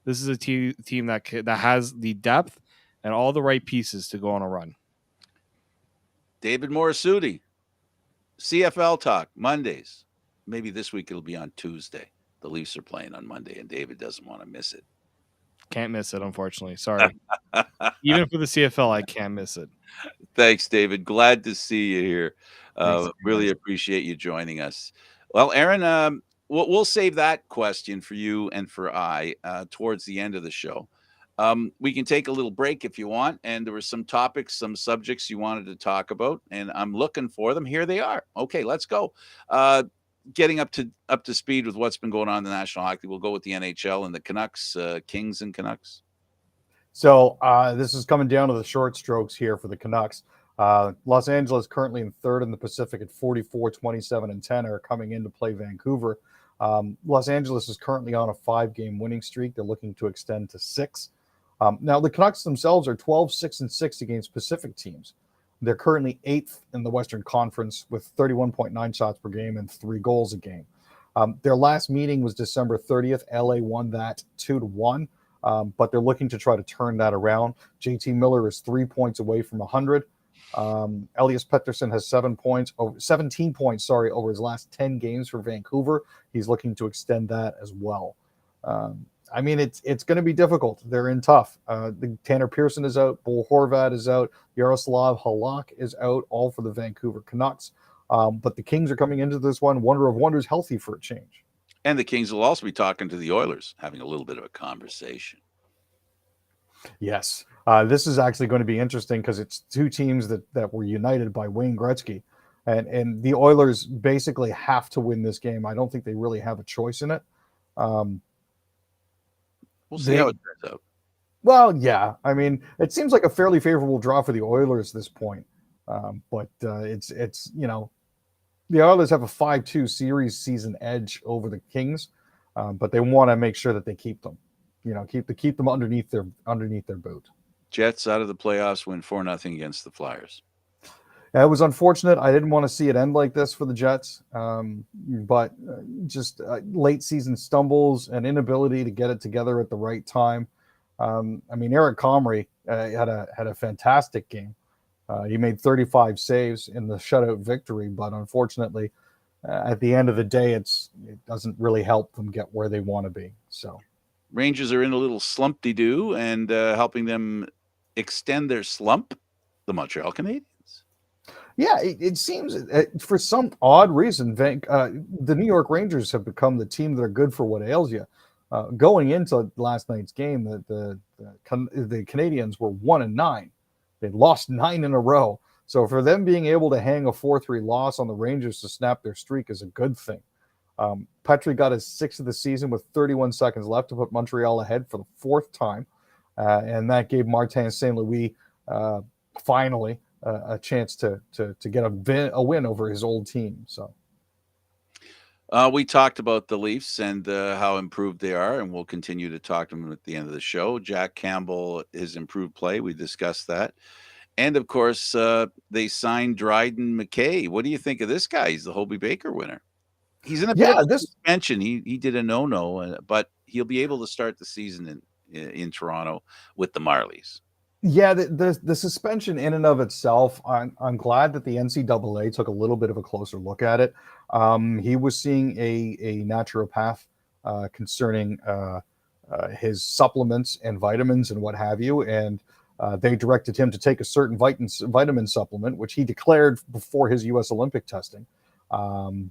Speaker 2: This is a team that has the depth and all the right pieces to go on a run.
Speaker 1: David Morisuti, CFL Talk, Mondays. Maybe this week it'll be on Tuesday. The Leafs are playing on Monday, and David doesn't want to miss it.
Speaker 2: Can't miss it, unfortunately. Sorry. Even for the CFL, I can't miss it.
Speaker 1: Thanks, David. Glad to see you here. Really appreciate you joining us. Well, Aaron, we'll save that question for you and for I towards the end of the show. We can take a little break if you want. And there were some topics, some subjects you wanted to talk about, and I'm looking for them. Here they are. Okay, let's go. Getting up to speed with what's been going on in the National Hockey. We'll go with the NHL and the Canucks, Kings and Canucks.
Speaker 3: So this is coming down to the short strokes here for the Canucks. Los Angeles currently in third in the Pacific at 44, 27, and 10 are coming in to play Vancouver. Los Angeles is currently on a 5-game winning streak. They're looking to extend to 6. Now, the Canucks themselves are 12-6-6 against Pacific teams. They're currently 8th in the Western Conference with 31.9 shots per game and 3 goals a game. Their last meeting was December 30th. LA won that 2-1, but they're looking to try to turn that around. JT Miller is 3 points away from 100. Elias Pettersson has 17 points over his last 10 games for Vancouver. He's looking to extend that as well. I mean, it's going to be difficult. They're in tough. Tanner Pearson is out. Bo Horvat is out. Yaroslav Halak is out, all for the Vancouver Canucks. But the Kings are coming into this one, wonder of wonders, healthy for a change.
Speaker 1: And the Kings will also be talking to the Oilers, having a little bit of a conversation.
Speaker 3: Yes. This is actually going to be interesting because it's 2 teams that were united by Wayne Gretzky. And the Oilers basically have to win this game. I don't think they really have a choice in it.
Speaker 1: We'll see how it turns out.
Speaker 3: Well, yeah. I mean, it seems like a fairly favorable draw for the Oilers at this point. But it's the Oilers have a 5-2 series season edge over the Kings, but they want to make sure that they keep them. Keep them underneath their boot.
Speaker 1: Jets out of the playoffs, win 4-0 against the Flyers.
Speaker 3: It was unfortunate. I didn't want to see it end like this for the Jets, but just late season stumbles and inability to get it together at the right time. I mean, Eric Comrie had a fantastic game. He made 35 saves in the shutout victory, but unfortunately, at the end of the day, it doesn't really help them get where they want to be. So,
Speaker 1: Rangers are in a little slumpy-doo, and helping them extend their slump, the Montreal Canadiens.
Speaker 3: Yeah, it seems for some odd reason, the New York Rangers have become the team that are good for what ails you. Going into last night's game, the Canadiens were 1-9. They'd lost 9 in a row. So for them being able to hang a 4-3 loss on the Rangers to snap their streak is a good thing. Petry got his 6th of the season with 31 seconds left to put Montreal ahead for the 4th time. And that gave Martin St. Louis finally a chance to get a win over his old team. So
Speaker 1: we talked about the Leafs and how improved they are, and we'll continue to talk to them at the end of the show. Jack Campbell, his improved play, we discussed that. And, of course, they signed Dryden McKay. What do you think of this guy? He's the Hobey Baker winner. He's in a bit of a suspension. He did a no-no, but he'll be able to start the season in Toronto with the Marlies.
Speaker 3: Yeah, the suspension in and of itself, I'm glad that the NCAA took a little bit of a closer look at it. He was seeing a naturopath concerning his supplements and vitamins and what have you, and they directed him to take a certain vitamin supplement, which he declared before his U.S. Olympic testing,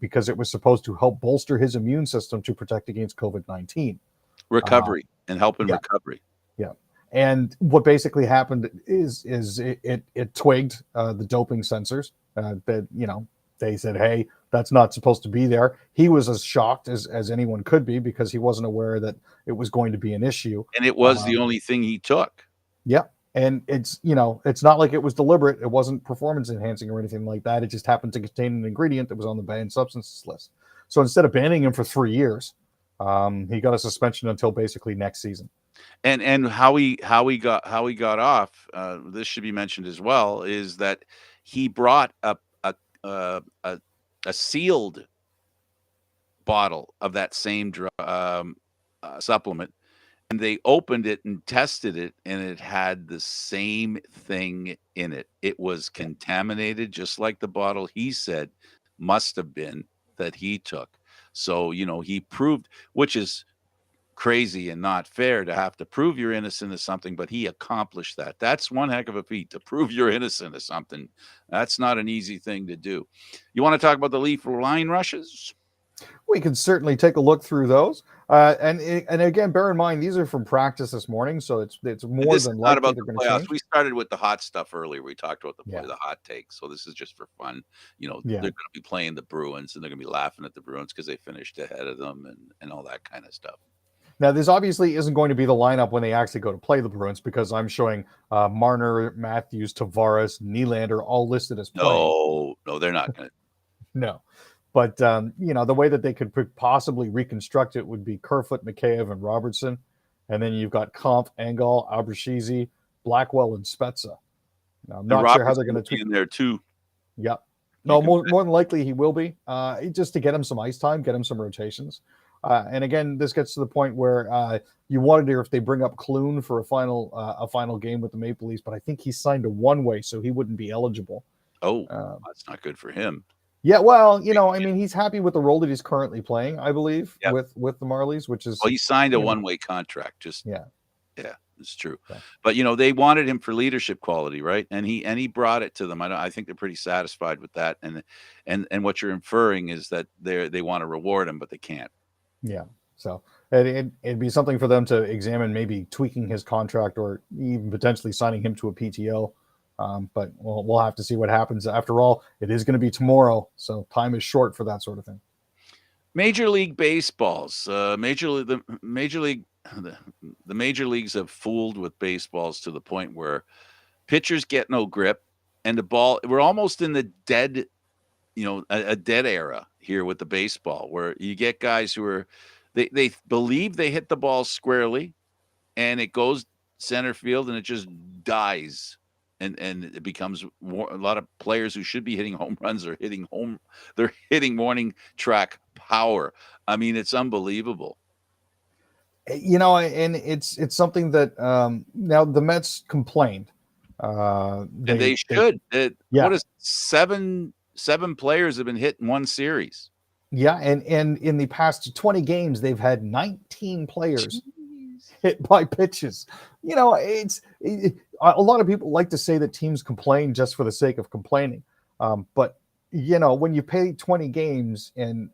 Speaker 3: because it was supposed to help bolster his immune system to protect against COVID-19.
Speaker 1: Recovery and help in recovery.
Speaker 3: Yeah. And what basically happened is it twigged the doping censors that, they said, hey, that's not supposed to be there. He was as shocked as anyone could be because he wasn't aware that it was going to be an issue.
Speaker 1: And it was the only thing he took.
Speaker 3: Yeah. And it's not like it was deliberate. It wasn't performance enhancing or anything like that. It just happened to contain an ingredient that was on the banned substances list. So instead of banning him for 3 years, he got a suspension until basically next season.
Speaker 1: And how he got off, this should be mentioned as well, is that he brought a sealed bottle of that same supplement, and they opened it and tested it, and it had the same thing in it. It was contaminated, just like the bottle he said must have been that he took. So, he proved, which is crazy and not fair to have to prove you're innocent of something, but he accomplished that. That's one heck of a feat, to prove you're innocent of something. That's not an easy thing to do. You want to talk about the Leaf line rushes?
Speaker 3: We can certainly take a look through those. And again, bear in mind, these are from practice this morning, so it's more
Speaker 1: this
Speaker 3: than
Speaker 1: is
Speaker 3: likely
Speaker 1: not about
Speaker 3: they're
Speaker 1: the
Speaker 3: going to
Speaker 1: playoffs.
Speaker 3: change.
Speaker 1: We started with the hot stuff earlier. We talked about the hot takes. So this is just for fun. They're going to be playing the Bruins, and they're going to be laughing at the Bruins because they finished ahead of them and all that kind of stuff.
Speaker 3: Now, this obviously isn't going to be the lineup when they actually go to play the Bruins, because I'm showing Marner, Matthews, Tavares, Nylander all listed as playing.
Speaker 1: No, they're not going to.
Speaker 3: No. But the way that they could possibly reconstruct it would be Kerfoot, Mikheyev, and Robertson, and then you've got Kampf, Engel, Abruzzese, Blackwell, and Spezza. Now, I'm
Speaker 1: And
Speaker 3: not sure how they're
Speaker 1: Robertson
Speaker 3: going
Speaker 1: will
Speaker 3: to
Speaker 1: be
Speaker 3: tweak.
Speaker 1: in there too.
Speaker 3: Yep.
Speaker 1: You
Speaker 3: No,
Speaker 1: can
Speaker 3: more than likely he will be, just to get him some ice time, get him some rotations. And again, this gets to the point where you wonder if they bring up Clune for a final game with the Maple Leafs, but I think he signed a one-way, so he wouldn't be eligible.
Speaker 1: Oh, that's not good for him.
Speaker 3: Yeah, well, I mean, he's happy with the role that he's currently playing, I believe,
Speaker 1: Yep.
Speaker 3: with the Marlies, which is
Speaker 1: Well, he signed a one-way contract.
Speaker 3: yeah,
Speaker 1: it's true.
Speaker 3: So.
Speaker 1: But they wanted him for leadership quality, right? And he brought it to them. I think they're pretty satisfied with that. And what you're inferring is that they want to reward him, but they can't.
Speaker 3: Yeah. So it'd be something for them to examine, maybe tweaking his contract or even potentially signing him to a PTO. But we'll have to see what happens. After all, it is going to be tomorrow, so time is short for that sort of thing.
Speaker 1: Major League Baseballs, the major leagues have fooled with baseballs to the point where pitchers get no grip, and the ball. We're almost in the dead, a dead era here with the baseball, where you get guys who are they believe they hit the ball squarely, and it goes center field, and it just dies. And it becomes a lot of players who should be hitting home runs are they're hitting warning track power. I mean, it's unbelievable.
Speaker 3: And it's something that now the Mets complained.
Speaker 1: They should. What is seven players have been hit in one series?
Speaker 3: Yeah, and in the past 20 games, they've had 19 players hit by pitches. A lot of people like to say that teams complain just for the sake of complaining. But when you play 20 games and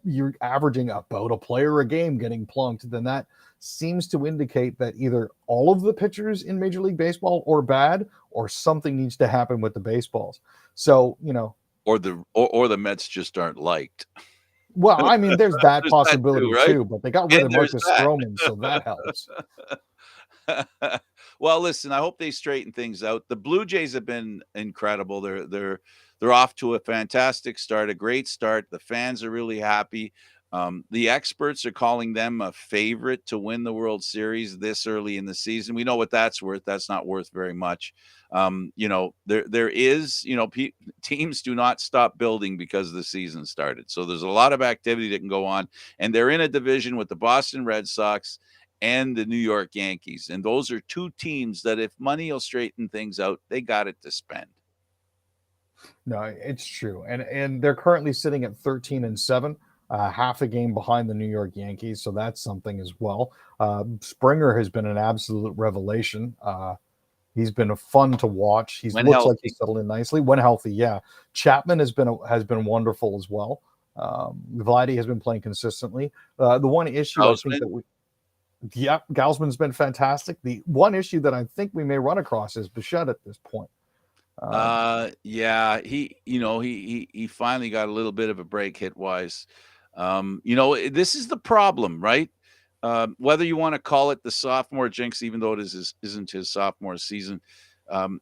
Speaker 3: you're averaging about a player a game getting plunked, then that seems to indicate that either all of the pitchers in Major League Baseball are bad, or something needs to happen with the baseballs. So,
Speaker 1: or the Mets just aren't liked.
Speaker 3: Well, I mean, there's that possibility
Speaker 1: that too, right?
Speaker 3: But they got rid of Marcus Stroman, so that helps.
Speaker 1: Well, listen, I hope they straighten things out. The Blue Jays have been incredible. They're off to a fantastic start, a great start. The fans are really happy. The experts are calling them a favorite to win the World Series this early in the season. We know what that's worth. That's not worth very much. There is, teams do not stop building because the season started. So there's a lot of activity that can go on, and they're in a division with the Boston Red Sox and the New York Yankees. And those are two teams that, if money will straighten things out, they got it to spend.
Speaker 3: No, it's true. And they're currently sitting at 13-7. Half a game behind the New York Yankees, so that's something as well. Springer has been an absolute revelation. He's been fun to watch. He looks like he's settled in nicely when healthy. Yeah, Chapman has been wonderful as well. Vladdy has been playing consistently. The one issue I think that Gausman's been fantastic. The one issue that I think we may run across is Bichette at this point.
Speaker 1: He finally got a little bit of a break hit wise. This is the problem, right? Whether you want to call it the sophomore jinx, even though isn't his sophomore season,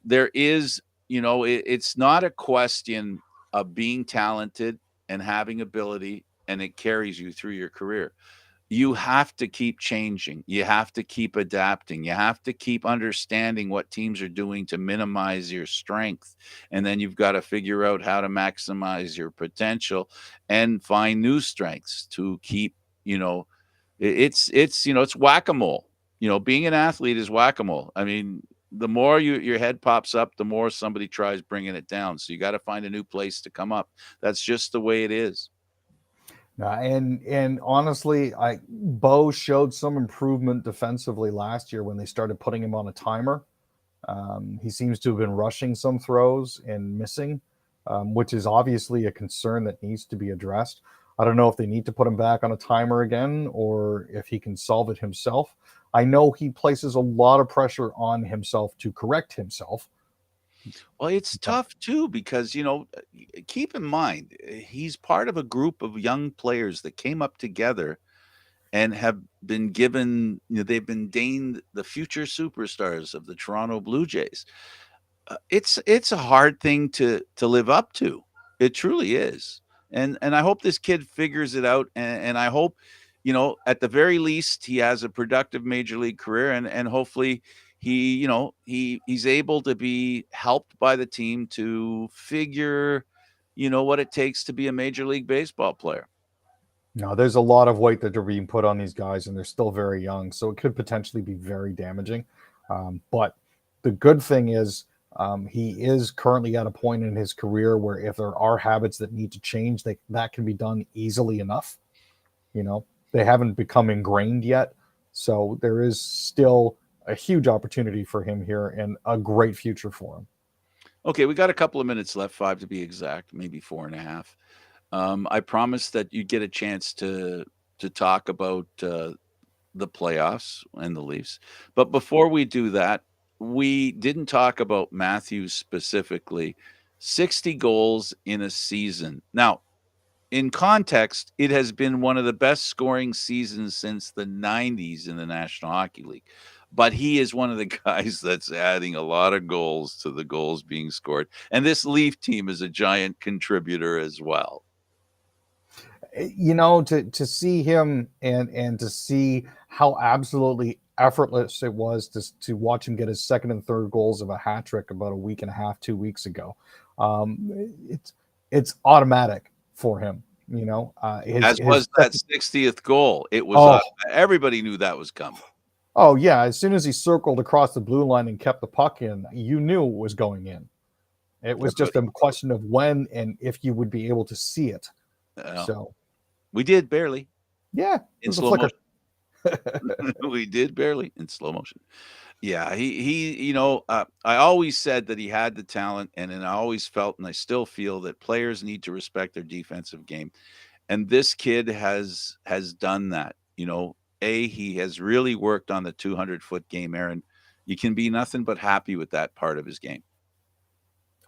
Speaker 1: there is, it's not a question of being talented and having ability, and it carries you through your career. You have to keep changing. You have to keep adapting. You have to keep understanding what teams are doing to minimize your strength. And then you've got to figure out how to maximize your potential and find new strengths to keep, it's whack-a-mole. Being an athlete is whack-a-mole. I mean, the more your head pops up, the more somebody tries bringing it down. So you got to find a new place to come up. That's just the way it is.
Speaker 3: And honestly, Bo showed some improvement defensively last year when they started putting him on a timer. He seems to have been rushing some throws and missing, which is obviously a concern that needs to be addressed. I don't know if they need to put him back on a timer again or if he can solve it himself. I know he places a lot of pressure on himself to correct himself.
Speaker 1: Well, it's tough too because, keep in mind, he's part of a group of young players that came up together and have been given, they've been named the future superstars of the Toronto Blue Jays. It's a hard thing to live up to. It truly is. And I hope this kid figures it out. And I hope, you know, at the very least, he has a productive major league career, and hopefully he, you know, he's able to be helped by the team to figure, you know, what it takes to be a major league baseball player.
Speaker 3: No, there's a lot of weight that are being put on these guys, and they're still very young, so it could potentially be very damaging. But the good thing is, he is currently at a point in his career where if there are habits that need to change, that can be done easily enough. You know, they haven't become ingrained yet, so there is still a huge opportunity for him here and a great future for him.
Speaker 1: Okay, we got a couple of minutes left, 5 to be exact, maybe 4.5. I promised that you'd get a chance to talk about the playoffs and the Leafs. But before we do that, we didn't talk about Matthews specifically. 60 goals in a season. Now, in context, it has been one of the best scoring seasons since the 90s in the National Hockey League. But he is one of the guys that's adding a lot of goals to the goals being scored. And this Leaf team is a giant contributor as well.
Speaker 3: You know, to see him and to see how absolutely effortless it was to watch him get his second and third goals of a hat trick about a week and a half, 2 weeks ago. It's automatic for him. You know,
Speaker 1: As was that 60th goal. It was everybody knew that was coming.
Speaker 3: Oh yeah, as soon as he circled across the blue line and kept the puck in, you knew it was going in. It was just a question of when and if you would be able to see it. So
Speaker 1: we did barely.
Speaker 3: Yeah,
Speaker 1: in slow motion. We did barely in slow motion. Yeah, he you know, I always said that he had the talent, and I always felt, and I still feel, that players need to respect their defensive game. And this kid has done that. You know, he has really worked on the 200-foot game, Aaron. You can be nothing but happy with that part of his game.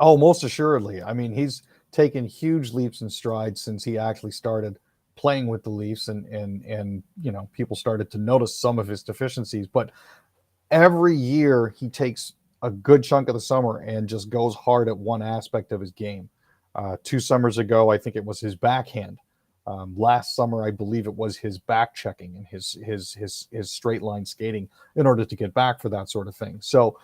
Speaker 3: Oh, most assuredly. I mean, he's taken huge leaps and strides since he actually started playing with the Leafs, and you know, people started to notice some of his deficiencies. But every year he takes a good chunk of the summer and just goes hard at one aspect of his game. 2 summers ago, I think it was his backhand. Last summer, I believe it was his back checking and his straight line skating in order to get back for that sort of thing. So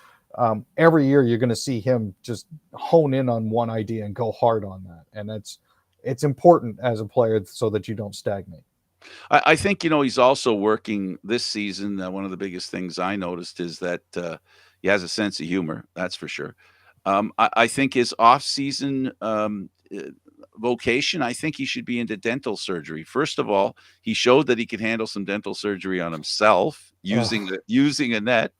Speaker 3: every year you're going to see him just hone in on one idea and go hard on that. And it's important as a player so that you don't stagnate.
Speaker 1: I think, you know, he's also working this season. One of the biggest things I noticed is that he has a sense of humor. That's for sure. I think his off-season vocation, I think he should be into dental surgery. First of all, he showed that he could handle some dental surgery on himself using a net.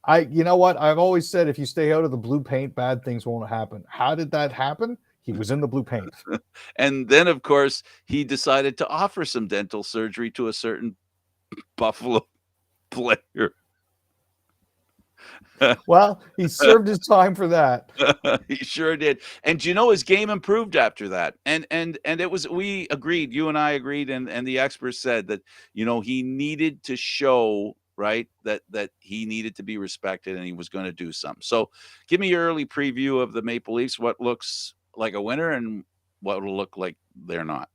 Speaker 3: You know what? I've always said, if you stay out of the blue paint, bad things won't happen. How did that happen? He was in the blue paint.
Speaker 1: And then, of course, he decided to offer some dental surgery to a certain Buffalo player.
Speaker 3: Well, he served his time for that.
Speaker 1: He sure did. And you know, his game improved after that. And it was, we agreed, you and I agreed, and the experts said that, you know, he needed to show, right, that he needed to be respected, and he was going to do something. So give me your early preview of the Maple Leafs, what looks like a winner and what will look like they're not.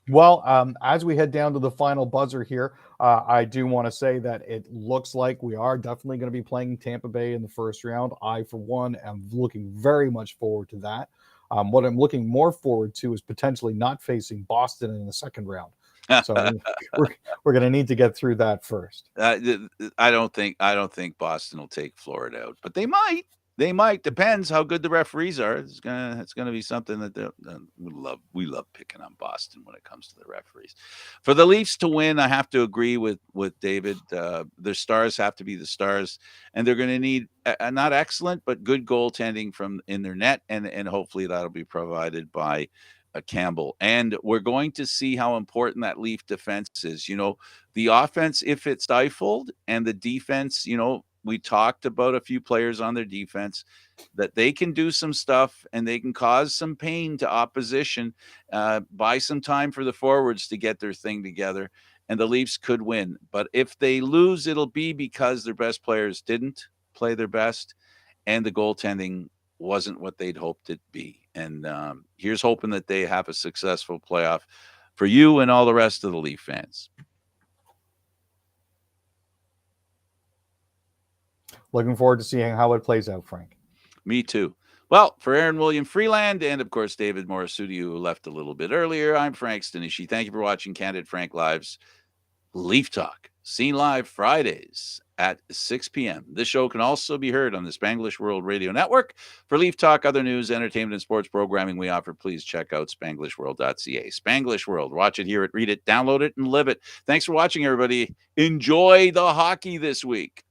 Speaker 3: Well, as we head down to the final buzzer here, I do want to say that it looks like we are definitely going to be playing Tampa Bay in the first round. I, for one, am looking very much forward to that. What I'm looking more forward to is potentially not facing Boston in the second round. So we're going to need to get through that first.
Speaker 1: I don't think Boston will take Florida out, but they might. They might. Depends how good the referees are. It's gonna be something that we love picking on Boston when it comes to the referees. For the Leafs to win, I have to agree with David. Their stars have to be the stars, and they're going to need not excellent but good goaltending from in their net, and hopefully that'll be provided by Campbell. And we're going to see how important that Leaf defense is. You know, the offense, if it's stifled, and the defense, you know, we talked about a few players on their defense that they can do some stuff and they can cause some pain to opposition, buy some time for the forwards to get their thing together, and the Leafs could win. But if they lose, it'll be because their best players didn't play their best and the goaltending wasn't what they'd hoped it'd be. And here's hoping that they have a successful playoff for you and all the rest of the Leaf fans.
Speaker 3: Looking forward to seeing how it plays out, Frank.
Speaker 1: Me too. Well, for Aaron William Freeland and, of course, David Morisuti, who left a little bit earlier, I'm Frank Stanisci. Thank you for watching Candid Frank Live's Leaf Talk, seen live Fridays at 6 p.m. This show can also be heard on the Spanglish World Radio Network. For Leaf Talk, other news, entertainment, and sports programming we offer, please check out SpanglishWorld.ca. Spanglish World. Watch it, hear it, read it, download it, and live it. Thanks for watching, everybody. Enjoy the hockey this week.